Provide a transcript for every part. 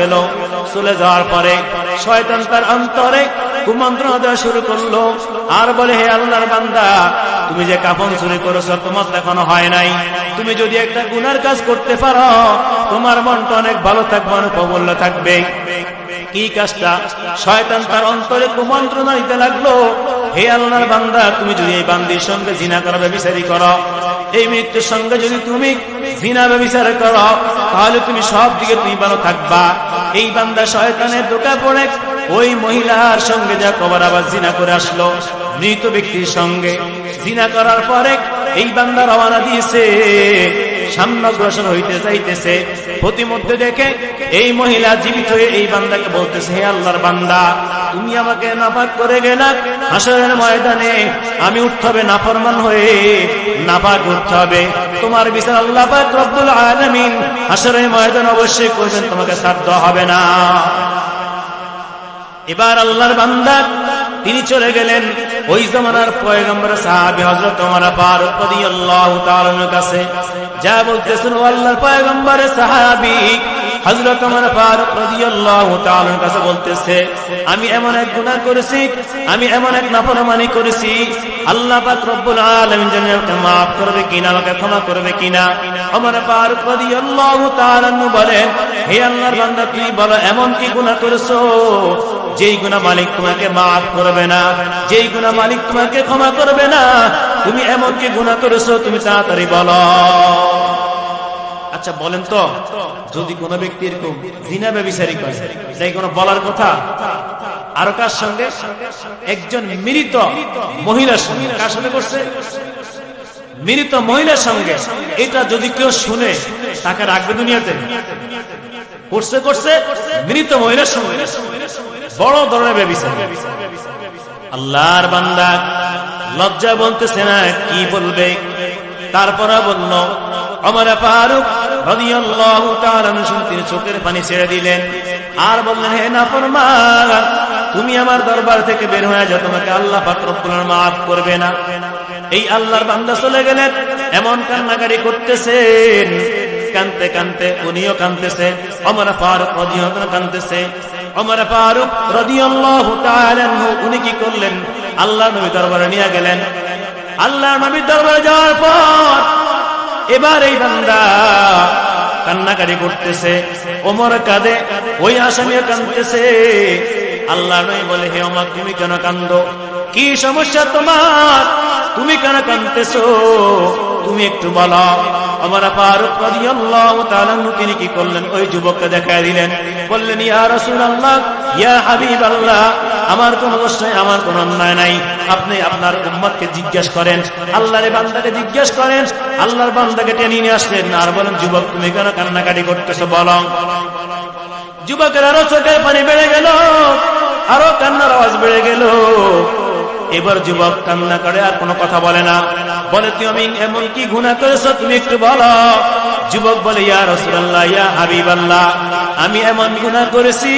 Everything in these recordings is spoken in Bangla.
গেল। চলে যাওয়ার পরে শয়তান তার অন্তরে কুমন্ত্রণা দেওয়া শুরু করলো, আর বলে, হে আল্লাহর বান্দা, তুমি যে কাফন চুরি করেছো তোমার এখনো হয় নাই। তুমি যদি একটা গুনার কাজ করতে পারো তোমার মনটা অনেক ভালো থাকবে, অনেক প্রফুল্ল থাকবে। কি কাজটা? শয়তান তার অন্তরে কুমন্ত্রণা দিতে লাগলো, হে আল্লাহর বান্দা, তুমি যদি এই বান্দির সঙ্গে জিনা করা ব্যভিচারী করো, এই মৃত্যুর সঙ্গে যদি তুমি জিনা ব্যভিচার করো, তাহলে তুমি সব দিকে তুমি ভালো থাকবা। এই বান্দা শয়তানের ধোঁকা পড়ে ওই মহিলার সঙ্গে যা কবর আবার জিনা করে আসলো, মৃত ব্যক্তির সঙ্গে জিনা করার পরে এই বান্দা রওনা দিয়েছে, সামনে অগ্রসর হইতে যাইতেছে। প্রতিমধ্যে দেখে এই মহিলা জীবিত হয়ে এই বান্দাকে বলতেছে, হে আল্লাহর বান্দা, তুমি আমাকে নাপাক করে গেলা, হাসরের ময়দানে আমি উঠতে হবে নাফরমান হয়ে, নাপাক উঠতে হবে। তোমার বিচার আল্লাহ পাক রব্বুল আলামিন হাসরের ময়দান অবশ্যই করবেন, তোমাকে ছাড় দেওয়া হবে না। এবার আল্লাহর বান্দা তিনি চলে গেলেন ওই জামানার পয়গম্বর সাহাবী হযরত ওমর ফারুক রাদিয়াল্লাহু তাআলা এর কাছে। যা বলতেছেন, ও আল্লাহর পয়গম্বরের সাহাবী হযরত ওমর ফারুক রাদিয়াল্লাহু তাআলা এর কাছে বলতেছে, আমি এমন এক গুনাহ করেছি, আমি এমন এক নাফরমানি করেছি, আল্লাহ পাক রব্বুল আলামিন যেন আমাকে maaf করবে কিনা, আমাকে ক্ষমা করবে কিনা। ওমর ফারুক রাদিয়াল্লাহু তাআলা বলেন, হে আল্লাহর বান্দা, তুই বলো এমন কি গুনাহ করেছো যেই গুনাহ মালিক তোমাকে maaf করবে না, যেই গুনাহ মালিক তোমাকে ক্ষমা করবে না? তুমি এমন কি গুনাহ করেছো, তুমি তাড়াতাড়ি বলো। আচ্ছা বলেন তো, যদি কোন ব্যক্তি এরকম জিনা ব্যভিচারী করে, তাই কোন বলার কথা? আর কার সঙ্গে? একজন মৃত মহিলার সঙ্গে। কার সঙ্গে করছে? মৃত মহিলার সঙ্গে। এটা যদি কেউ শুনে তাকে রাখবে দুনিয়াতে? করছে করছে মৃত মহিলার সঙ্গে, বড় ধরনের ব্যভিচার। আল্লাহর বান্দা লজ্জা বলতেছে না, কি বলবে? তারপরে বলল, ওমর ফারুক রাদিয়াল্লাহু তাআলা তিনি চোখের পানি ছেড়ে দিলেন, আর বললেন, হে নাফরমান, তুমি আমার দরবার থেকে বের হয়ে যাও, তোমাকে আল্লাহ পাক রব্বুল আলামিন maaf করবে না। এই আল্লাহর বান্দা চলে গেলেন, এমন কান্নাকারি করতেছেন, কানতে কানতে উনিও কানতেছে, ওমর ফারুক রাদিয়াল্লাহু তাআলা কানতেছে। ওমর ফারুক রাদিয়াল্লাহু তাআলা উনি কি করলেন? আল্লাহর নবী দরবারে নিয়ে গেলেন। আল্লাহর নবী দরবারে যাওয়ার পর এবার এই বান্দা কান্নাকারি করতেছে, ওমর কাঁদে, ওই আসামিও কাঁদতেছে। আল্লাহর নবী বলে, হে ওমর, তুমি কেন কাঁদো? কি সমস্যা তোমার? তুমি কেন কাঁদতেছো? তুমি একটু বলো। ওমর ফারুক রাদিয়াল্লাহু তাআলা তিনি কি করলেন? ওই যুবককে দেখায় দিলেন, বললেন, ইয়া রাসূলুল্লাহ, ইয়া হাবিবাল্লাহ, আমার কোন দোষ নাই, আমার কোন অন্যায় নাই, আপনি আপনার উম্মতকে জিজ্ঞেস করেন, আল্লাহর বান্দাকে জিজ্ঞেস করেন। আল্লাহর বান্দাকে টেনে নিয়ে আসলেন, আর বলেন, যুবক তুমি কেন কান্নাকাটি করতেছো, বলো। যুবকের আরো চোখের পানি বেড়ে গেল, আরো কান্নার আওয়াজ বেড়ে গেল। এবার যুবক কান্না করে, আর কোনো কথা বলে না। বলে, তুমি এমন কি গুনাহ করেছো, তুমি একটু বলো। যুবক বলে, ইয়া রাসূলুল্লাহ, ইয়া হাবিবাল্লাহ, আমি এমন গুনাহ করেছি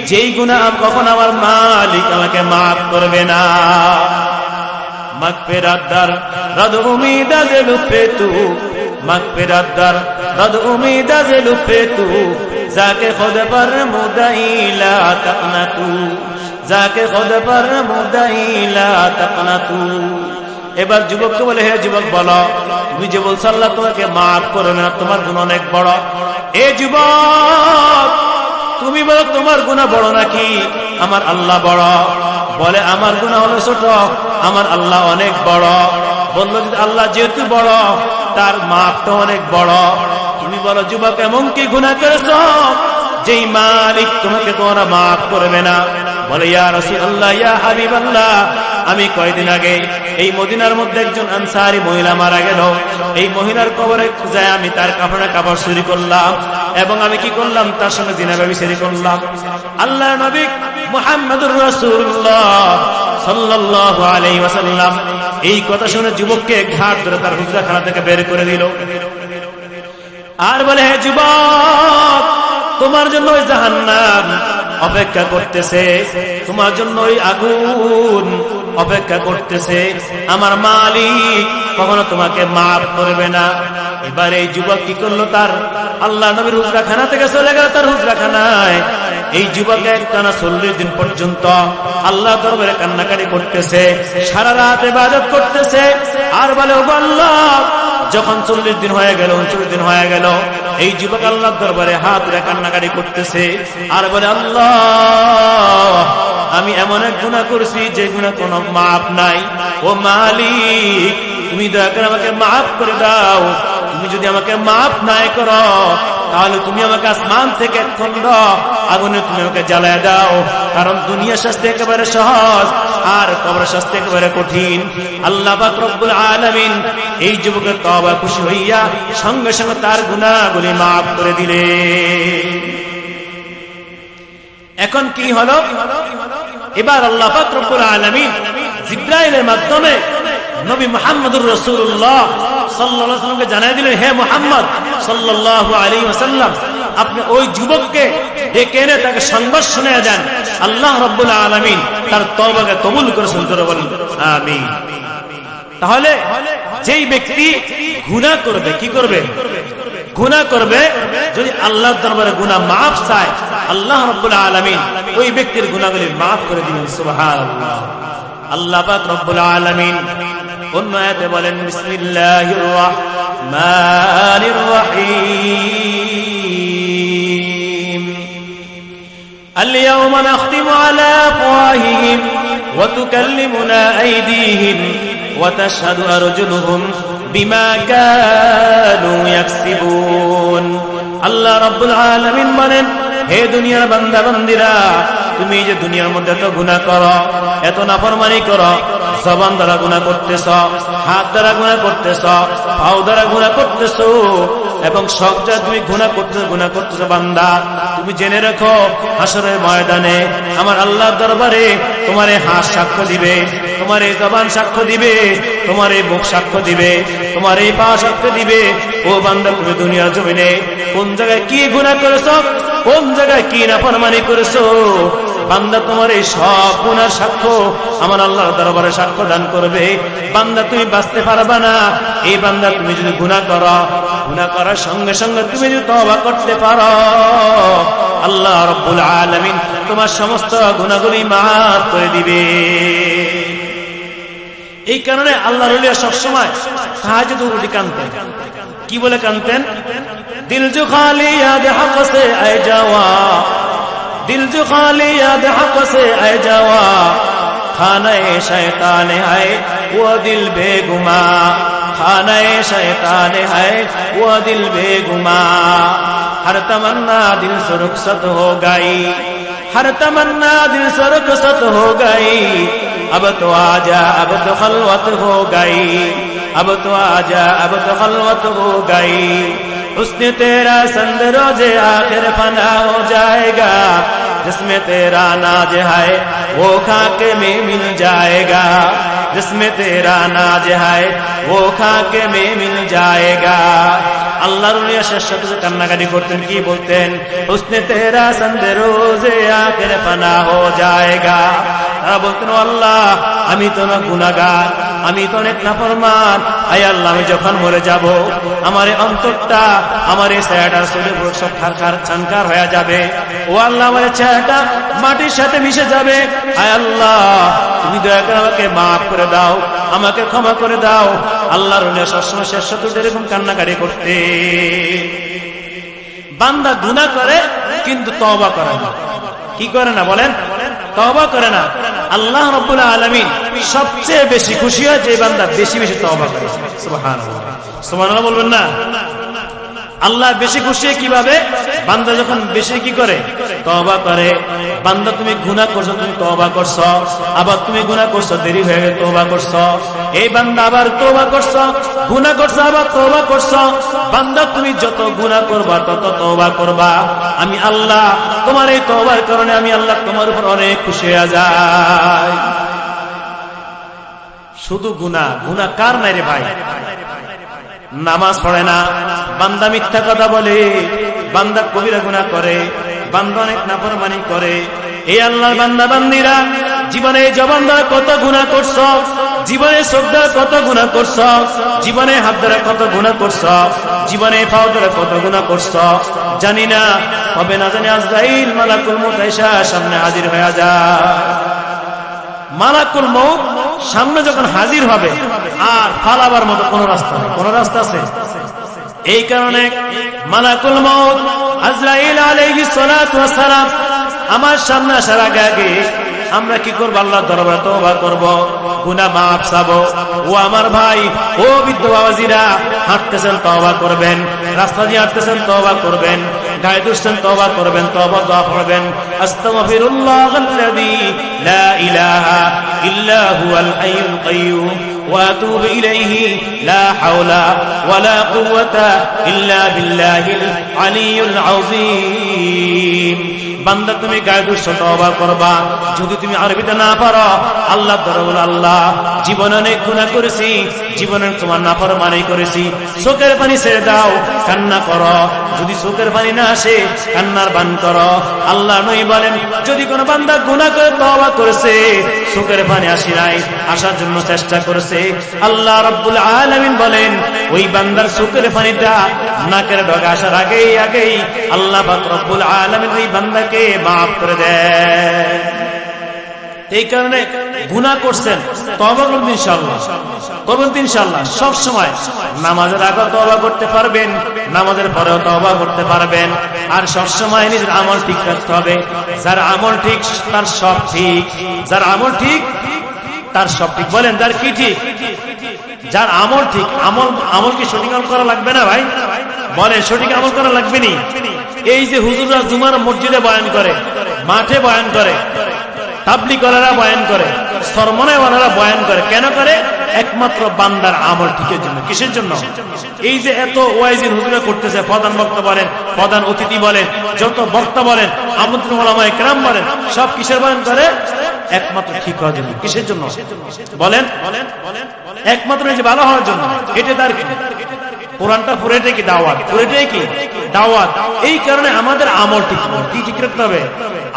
যেই গুনাহ কখন আমার মালিক আমাকে maaf করবে না। মাগফিরাত দার রাদ উম্মীদ আজ লুফে তু, মাগফিরাত দার রাদ উম্মীদ আজ লুফে তু, যাকে খুদ পর মুদাইলা তাকনাতু, যাকে খুদ পর মুদাইলা তাকনাতু। এবার যুবককে বলে, হে যুবক, বলো, তুমি যে বলছো আল্লাহ তোমাকে maaf করবে না, তোমার গুনাহ অনেক বড়। এ যুবক, তুমি বলো তোমার গুনাহ বড় নাকি আমার আল্লাহ বড়? বলে, আমার গুনাহ হলো ছোট, আমার আল্লাহ অনেক বড়। বললো, আল্লাহ যেহেতু বড়, তার মাপটা অনেক বড়। তুমি বলো, যুবক, এমন কি গুনাহ করেছো যেই মালিক তোমাকে তোমরা maaf করবে না? বলে, ইয়া রাসূলুল্লাহ, ইয়া হাবিবাল্লাহ, আমি কয়েকদিন আগে এই মদিনার মধ্যে একজন আনসারী মহিলা মারা গেল। এই মহিলার কবরে যায় আমি তার কাফনের কাপড় চুরি করলাম, এবং আমি কি করলাম? তার সঙ্গে জিনা ব্যভিচারী করলাম। আল্লাহর নবী মুহাম্মদুর রাসূলুল্লাহ সাল্লাল্লাহু আলাইহি ওয়াসাল্লাম এই কথা শুনে যুবককে ঘাট ধরে তার হুজরাখানা থেকে বের করে দিল, আর বলে, হে যুবক, তোমার জন্য ওই জাহান্নাম অপেক্ষা করতেছে, তোমার জন্য ওই আগুন অপেক্ষা করতেছে, আমার মালিক কখনো তোমাকে maaf করবে না। এবার এই যুবক কি করলো? তার আল্লাহ নবীর হুজরাখানা থেকে চলে গেল তার হুজরাখানায়। এই যুবক একটানা 40 দিন পর্যন্ত আল্লাহ দরবারে কান্নাকাটি করতেছে, সারা রাত ইবাদত করতেছে, আর বলে ও আল্লাহ, যখন 40 দিন হয়ে গেল, 39 দিন হয়ে গেল, এই যুবক আল্লাহর দরবারে হাত রেখে কান্নাকাটি করতেছে, আর বলে আল্লাহ, আমি এমন এক গুনাহ করেছি যে গুনাহ কোনো মাফ নাই। ও মালিক, তুমি দয়া করে আমাকে মাফ করে দাও। তুমি যদি আমাকে মাফ না করো, তাহলে তুমি আমাকে আসমান থেকে এক খণ্ড আগুনে তুমি আমাকে জ্বালায় দাও, কারণ দুনিয়া শাস্তি একেবারে সহজ আর কবর শাস্তি একেবারে কঠিন। আল্লাহ পাক রব্বুল আলামিন এই যুবকের তওবা খুশি হইয়া সঙ্গে সঙ্গে তার গুনাহগুলি মাফ করে দিলেন। এখন কি হলো? এবার আল্লাহ পাক রব্বুল আলামিন জিবরাইলের মাধ্যমে নবী মুহাম্মদুর রাসূলুল্লাহ সাল্লাল্লাহু আলাইহি ওয়াসাল্লামকে জানাই দিলেন, হে মুহাম্মদ সাল্লাল্লাহু আলাইহি ওয়াসাল্লাম, আপনি ওই যুবককে ডেকে এনে তাকে সংবাদ শুনিয়ে দেন, আল্লাহ রাব্বুল আলামিন তার তওবাকে কবুল করেছেন। বলেন আমিন। তাহলে যেই ব্যক্তি গুনাহ করবে, কি করবে? গুনাহ করবে, যদি আল্লাহর দরবারে গুনাহ মাফ চায়, আল্লাহ রাব্বুল আলামিন ওই ব্যক্তির গুনাহগুলি মাফ করে দিবেন। সুবহানাল্লাহ। আল্লাহ পাক রব্বুল আলামিন অন্য আয়াতে বলেন, বিসমিল্লাহির রাহমানির রহিম, আল-ইয়াওমা নাখতিমু আলা আফওয়াহিহিম ওয়া তুকাল্লিমুনা আইদিহিম ওয়া তাশহাদু আরজুলুহুম বিমা কানু ইয়াকসিবুন। আল্লাহ রাব্বুল আলামিন বলেন, হে দুনিয়ার বান্দা বান্দিরা, তুমি যে দুনিয়ার মধ্যে এত গুনাহ করো, এত নাফরমানি করো, জবান দ্বারা গুনাহ করতেছ, হাত দ্বারা গুনাহ করতেছ, পাও দ্বারা গুনাহ করতেছ, এবং সব যা তুমি গুনাহ করতেছ বান্দা, তুমি জেনে রাখো, হাসরের ময়দানে আমার আল্লাহর দরবারে তোমার এই হাত সাক্ষ্য দিবে, তোমার এই জবান সাক্ষ্য দিবে, তোমার এই মুখ সাক্ষ্য দিবে, তোমার এই পা সাক্ষ্য দিবে। ও বান্দা, তুমি দুনিয়ার জমিনে কোন জায়গায় কি গুনাহ করেছো, কোন জায়গায় কি নাফরমানি করেছো, বান্দা তোমার এই সব গুনার সাক্ষ্য আমার আল্লাহর দরবারে সাক্ষ্য দান করবে। বান্দা তুমি বাঁচতে পারবা না। এই বান্দা, তুমি যদি গুনাহ করো, গুনাহ করার সঙ্গে সঙ্গে তুমি যদি তওবা করতে পারো, আল্লাহ রাব্বুল আলামিন তোমার সমস্ত গুনাহগুলি মাফ করে দিবে। এই কারণে আল্লাহর ওলিরা সবসময় তাহাজ্জুদ উঠে কাঁদতেন। কি বলে কাঁদতেন? দিল জো খালি ইয়াদ হক সে আয়ে যাওয়া, दिल जो खाली याद हक से आ जावा, खाने शैतान है वो दिल बेगुमा, खाने शैतान है वो दिल बेगुमा। हर तमन्ना दिल से रुखसत हो गई, हर तमन्ना दिल से रुखसत हो गई, अब तो आजा अब तो खलवत हो गई, अब तो आजा अब तो खलवत हो गई। उसने तेरा संग रोजे आखिर फना हो जाएगा, जिसमें तेरा नाज है वो खाके में मिल जाएगा, जिसमें तेरा नाज है वो खाके में मिल जाएगा। আল্লাহর ওলিরা শেষ সাথে কান্নাকাটি করতেন, কি বলতেন? उसने तेरा संग रोजे आखिर फना हो जाएगा। তারা বলতেন, আল্লাহ, আমি তো না গুনাহগার, আমি তো অনেক নাফরমান, আয় আল্লাহ, আমি যখন মরে যাব আমার এই অন্তরটা, আমার এই ছায়াটার শরীর সব খারখার ছানকার হয়ে যাবে। ও আল্লাহ, আমার ছায়াটা মাটির সাথে মিশে যাবে। আয় আল্লাহ, তুমি দয়া করে আমাকে মাফ করে দাও, আমাকে ক্ষমা করে দাও। আল্লাহর ওলিরা সবসময় শেষ সাথে এরকম কান্নাকাটি করতে। বান্দা গুনাহ করে কিন্তু তওবা করে না। কি করে না বলেন? তওবা করে না। আল্লাহ রাব্বুল আলামিন সবচেয়ে বেশি খুশি হয় যে বান্দা বেশি বেশি তওবা করে। সুবহানাল্লাহ, সুবহানাল্লাহ বলবেন না? আল্লাহ বেশি খুশি কিভাবে? বান্দা যখন বেশি কি করে? তওবা করে। বান্দা তুমি গুনাহ করছো, তুমি তওবা করছো, আবার তুমি গুনাহ করছো, দেরি হয়ে গেছে, তওবা করছো। এই বান্দা আবার তওবা করছো, গুনাহ করছো, আবার তওবা করছো। বান্দা তুমি যত গুনাহ করবা তত তওবা করবা, আমি আল্লাহ তোমার এই তওবার কারণে আমি আল্লাহ তোমার উপর অনেক খুশি হয়ে যাই। শুধু গুনাহ, গুনাহ কার নাই রে ভাই? নামাজ পড়ে না, বান্দা মিথ্যা কথা বলে, বান্দা কবিরা গুনাহ করে, বান্দা অনেক নাফরমানি করে। এই আল্লাহর বান্দা বান্দিরা জীবনে জবান দ্বারা কত গুনাহ করছো, জীবনে চোখ দ্বারা কত গুনাহ করছো, জীবনে হাত দ্বারা কত গুনাহ করছো, জীবনে পাও দ্বারা কত গুনাহ করছো, জানি না, তবে না জানি আজরাইল মালাকুল মউত এসে সামনে হাজির হয়ে যায়। মালাকুল মউত সামনে যখন হাজির হবে আর পালাবার মতো কোন রাস্তা নেই। কোন রাস্তা আছে? এই কারণে মালাকুল মউত আজরাইল আলাইহিস সালাতু ওয়াস সালাম আমার সামনে আসার আগে আমরা কি করব? আল্লাহর দরবারে তওবা করব, গুনাহ মাফ চাবো। ও আমার ভাই, ও বৃদ্ধ বাবাজিরা, হাঁটতেছেন তওবা করবেন, রাস্তা দিয়ে হাঁটতেছেন তওবা করবেন, গায়ে দুষছেন তওবা করবেন, তওবা দোয়া করবেন। আস্তাগফিরুল্লাহাল্লাযী লা ইলাহা ইল্লা হুয়াল হাইয়ুল কাইয়্যুম ওয়া আতুবু ইলাইহি লা হাওলা ওয়ালা কুওয়াতা ইল্লা বিল্লাহিল আলিয়্যুল আযীম। বান্দা তুমি গায়ে দুষ্ট তওবা করবা। যদি তুমি আরবিতে না পারো, আল্লাহ দরবার, আল্লাহ জীবনে অনেক গুনাহ করেছি, জীবনে তোমার নাফরমানি করেছি, চোখের পানি ছেড়ে দাও, কান্না করো। যদি চোখের পানি না আসে, কান্নার বান করো। আল্লাহ নবী বলেন, যদি কোন বান্দা গুনাহ করে তওবা করেছে, চোখের পানি আসে নাই, আসার জন্য চেষ্টা করেছে, আল্লাহ রাব্বুল আলামিন বলেন ওই বান্দার চোখের পানিটা নাকের ডগা আসার আগেই আল্লাহ পাক রব্বুল আলামিন ওই বান্দাকে মাফ করে দেন। এই কারণে গুনাহ করছেন, তওবা করবেন ইনশাআল্লাহ, করবেন ইনশাআল্লাহ। সব সময় নামাজের আগে তওবা করতে পারবেন, নামাজের পরেও তওবা করতে পারবেন। আর সব সময় নিজের আমল ঠিক রাখতে হবে। যার আমল ঠিক তার সব ঠিক, যার আমল ঠিক তার সব ঠিক। বলেন যার কি ঠিক? যার আমল ঠিক। আমল কি সঠিক আমল করা লাগবে না ভাই? বলেন সঠিক আমল করা লাগবে নি? এই যে হুজুররা জুমার মসজিদে বয়ান করে, মাঠে বয়ান করে, তাবলীগওয়ালারা বয়ান করে, সরমনায়ওয়ালারা বয়ান করে, কেন করে? একমাত্র বান্দার আমল ঠিকের জন্য। কিসের জন্য? এই যে এত ওয়াইজিন হুজুরা করতেছে, প্রধান বক্তা বলেন, প্রধান অতিথি বলেন, যত বক্তা বলেন, আমন্ত্রণ ওলামায়ে কেরাম বলেন, সব কিসের বয়ান করে? একমাত্র ঠিক হওয়ার জন্য। কিসের জন্য? বলেন একমাত্র এই যে ভালো হওয়ার জন্য। এটা তার কোরআনটা পুরোটাই কি দাওয়াত, পুরোটাই কি দাওয়াত। এই কারণে আমাদের আমল ঠিক কি ঠিক রাখতে হবে।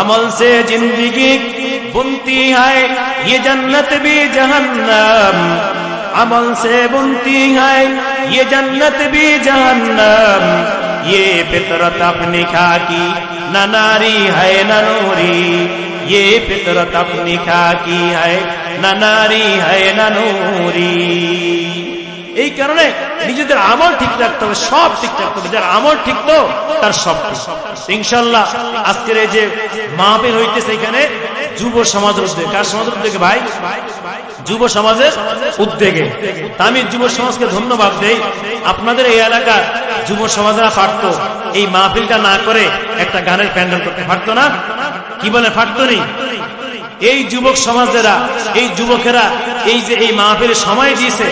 আমল সে জিंदगी বুনতি है ये जन्नत भी जहन्नम, अमल से बुनती है ये जन्नत भी जहन्नम, ये फितरत अपनी खाकी न नारी है न नूरी, ये फितरत अपनी खाकी है न नारी है न नूरी। এই কারণে নিজেদের আমল ঠিক রাখতে হবে, সব ঠিক রাখতে হবে। যার আমল ঠিক তো তার সব ঠিক। ইনশাআল্লাহ আজকের এই যে মাহফিল হইতেছে, এখানে যুব সমাজের উদ্যোগে। কার সমাজের উদ্যোগে ভাই? যুব সমাজের উদ্যোগে। আমি যুব সমাজকে ধন্যবাদ দেই। আপনাদের এই এলাকার যুব সমাজরা পারতো এই মাহফিলটা না করে একটা গানের প্যান্ডেল করতে পারতো না? কি বলে পারতো নি? এই যুবক সমাজেরা, এই যুবকেরা এই যে এই মাহফিলে সময় দিয়েছে,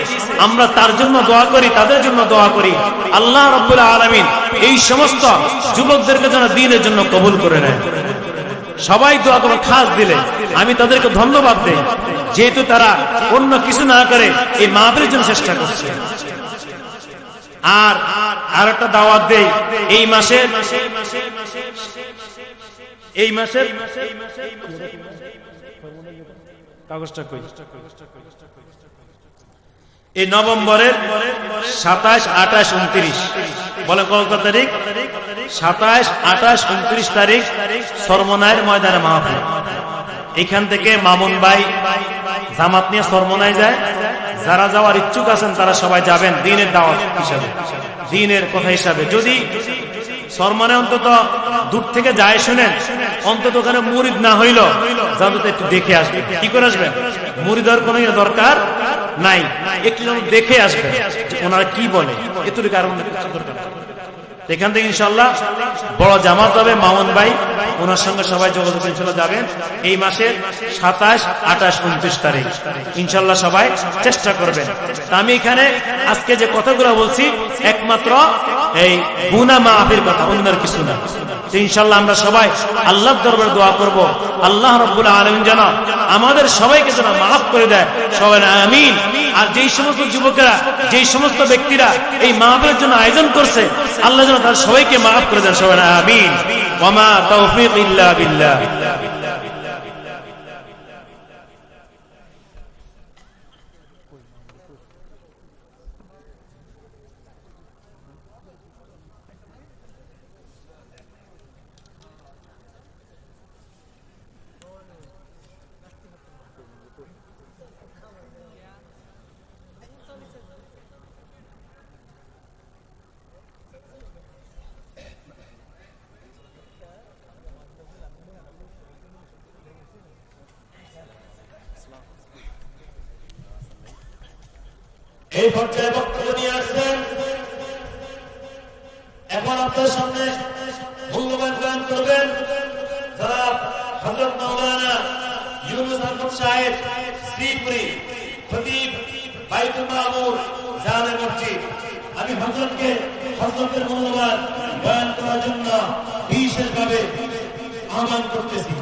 আমরা তার জন্য দোয়া করি, তাদের জন্য দোয়া করি। আল্লাহ রাব্বুল আলামিন এই সমস্ত যুবকদেরকে যেন দ্বীনের জন্য কবুল করে নেয়। সবাই দোয়া করে। খাস দিলে আমি তাদেরকে ধন্যবাদ দেই, যেহেতু তারা অন্য কিছু না করে এই মাহফিলের জন্য চেষ্টা করছে। আর একটা দাওয়াত দেই, এই মাসের কাগজটা কই, এই নভেম্বরের 27, 28, 29 বলে কত তারিখ? 27, 28, 29 তারিখ সরমনায়ের ময়দানে মাহফিল। এখান থেকে মামুন ভাই জামাত নিয়ে সরমনায় যায়। যারা যাওয়ার ইচ্ছুক আছেন তারা সবাই যাবেন, দ্বীনের দাওয়াত হিসাবে, দ্বীনের কথা হিসাবে। যদি সরমনায় অন্তত দূর থেকে যায় শুনেন, অন্তত ওখানে মুরিদ না হইল যাতে একটু দেখে আসবে। কি করে আসবেন? মুরিদ হওয়ার কোনো দরকার নাই, একটু যেন দেখে আসবে ওনারা কি বলে, এতটুকু কারণ দরকার। এখান থেকে ইনশাআল্লাহ বড় জামাত হবে। মামুন ভাই ওনার সঙ্গে সবাই যোগাযোগ ইনশাআল্লাহ যাবেন এই মাসের 27, 28, 29 তারিখ ইনশাআল্লাহ সবাই চেষ্টা করবেন। তা আমি এখানে আজকে যে কথাগুলো বলছি একমাত্র এই গুনাহ মাফের কথা, অন্যের কিছু না। ইনশাআল্লাহ আমরা সবাই আল্লাহর দরবারে দোয়া করব, আল্লাহ রাব্বুল আলামিন যেন আমাদের সবাইকে যেন মাফ করে দেয়। সবাই আমিন। আর যেই সমস্ত যুবকেরা, যেই সমস্ত ব্যক্তিরা এই মাহফিলের জন্য আয়োজন করছে, আল্লাহ যেন তার সবাইকে মাফ করে দেন। সবাই আমিন। ওয়া মা তাওফীক ইল্লা বিল্লাহ। এই পর্যায়ে বক্তব্য নিয়ে আসছেন। এখন আপনার সামনে মূল্যবান বয়ান করবেন জনাব হযরত মাওলানা ইউনুস আহমদ সাহেব, শ্রীপুরী খতিব বাইতুল মামুর জামে মসজিদ। আমি হযরতের মূল্যবান বয়ান করার জন্য বিশেষভাবে আহ্বান করতেছি।